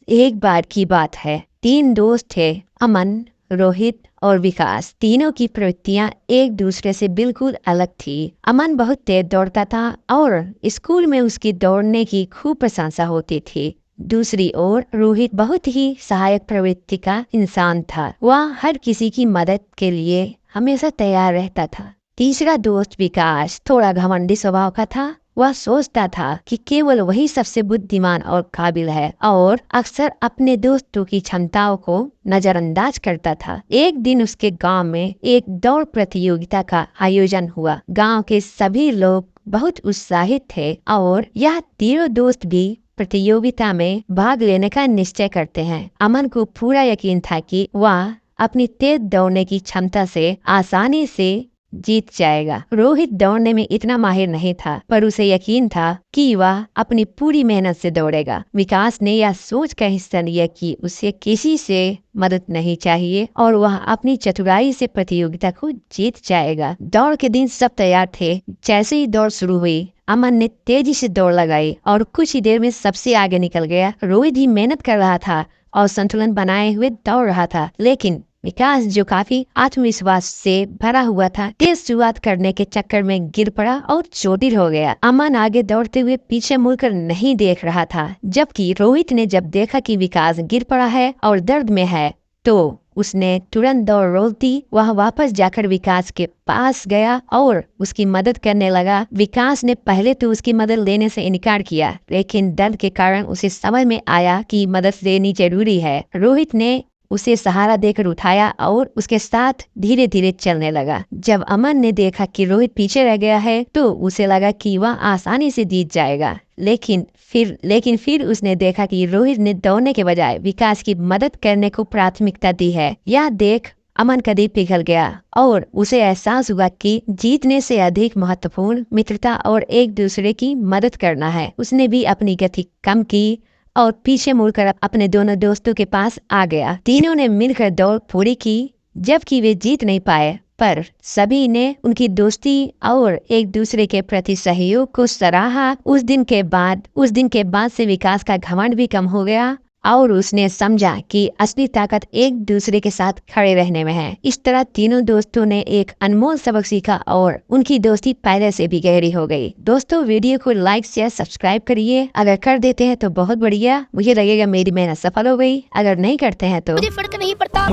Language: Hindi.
एक बार की बात है, 3 दोस्त थे, अमन, रोहित और विकास। तीनों की प्रवृत्तियां एक दूसरे से बिल्कुल अलग थी। अमन बहुत तेज दौड़ता था और स्कूल में उसकी दौड़ने की खूब प्रशंसा होती थी। दूसरी ओर रोहित बहुत ही सहायक प्रवृत्ति का इंसान था। वह हर किसी की मदद के लिए हमेशा तैयार रहता था। तीसरा दोस्त विकास थोड़ा घमंडी स्वभाव का था। वह सोचता था कि केवल वही सबसे बुद्धिमान और काबिल है और अक्सर अपने दोस्तों की क्षमताओं को नजरअंदाज करता था। एक दिन उसके गांव में एक दौड़ प्रतियोगिता का आयोजन हुआ। गांव के सभी लोग बहुत उत्साहित थे और यह तीनों दोस्त भी प्रतियोगिता में भाग लेने का निश्चय करते हैं। अमन को पूरा यकीन था कि वह अपनी तेज दौड़ने की क्षमता से आसानी से जीत जाएगा। रोहित दौड़ने में इतना माहिर नहीं था, पर उसे यकीन था कि वह अपनी पूरी मेहनत से दौड़ेगा। विकास ने यह सोच कर हिस्सा लिया कि उसे किसी से मदद नहीं चाहिए और वह अपनी चतुराई से प्रतियोगिता को जीत जाएगा। दौड़ के दिन सब तैयार थे। जैसे ही दौड़ शुरू हुई, अमन ने तेजी से दौड़ लगाई और कुछ ही देर में सबसे आगे निकल गया। रोहित भी मेहनत कर रहा था और संतुलन बनाए हुए दौड़ रहा था, लेकिन विकास, जो काफी आत्मविश्वास से भरा हुआ था, तेज शुरुआत करने के चक्कर में गिर पड़ा और चोटिल हो गया। अमन आगे दौड़ते हुए पीछे मुड़कर नहीं देख रहा था, जबकि रोहित ने जब देखा कि विकास गिर पड़ा है और दर्द में है, तो उसने तुरंत दौड़ रोक दी। वह वापस जाकर विकास के पास गया और उसकी मदद करने लगा। विकास ने पहले तो उसकी मदद लेने से इनकार किया, लेकिन दर्द के कारण उसे समझ में आया कि मदद लेनी जरूरी है। रोहित ने उसे सहारा देकर उठाया और उसके साथ धीरे धीरे चलने लगा। जब अमन ने देखा कि रोहित पीछे रह गया है, तो उसे लगा कि वह आसानी से जीत जाएगा। लेकिन फिर उसने देखा कि रोहित ने दौड़ने के बजाय विकास की मदद करने को प्राथमिकता दी है। यह देख अमन का दिल पिघल गया और उसे एहसास हुआ कि जीतने से अधिक महत्वपूर्ण मित्रता और एक दूसरे की मदद करना है। उसने भी अपनी गति कम की और पीछे मुड़कर अपने दोनों दोस्तों के पास आ गया। तीनों ने मिलकर दौड़ पूरी की। जबकि वे जीत नहीं पाए, पर सभी ने उनकी दोस्ती और एक दूसरे के प्रति सहयोग को सराहा। उस दिन के बाद से विकास का घमंड भी कम हो गया और उसने समझा कि असली ताकत एक दूसरे के साथ खड़े रहने में है। इस तरह तीनों दोस्तों ने एक अनमोल सबक सीखा और उनकी दोस्ती पहले से भी गहरी हो गई। दोस्तों, वीडियो को लाइक शेयर सब्सक्राइब करिए। अगर कर देते हैं तो बहुत बढ़िया, मुझे लगेगा मेरी मेहनत सफल हो गई। अगर नहीं करते हैं तो मुझे फर्क नहीं पड़ता।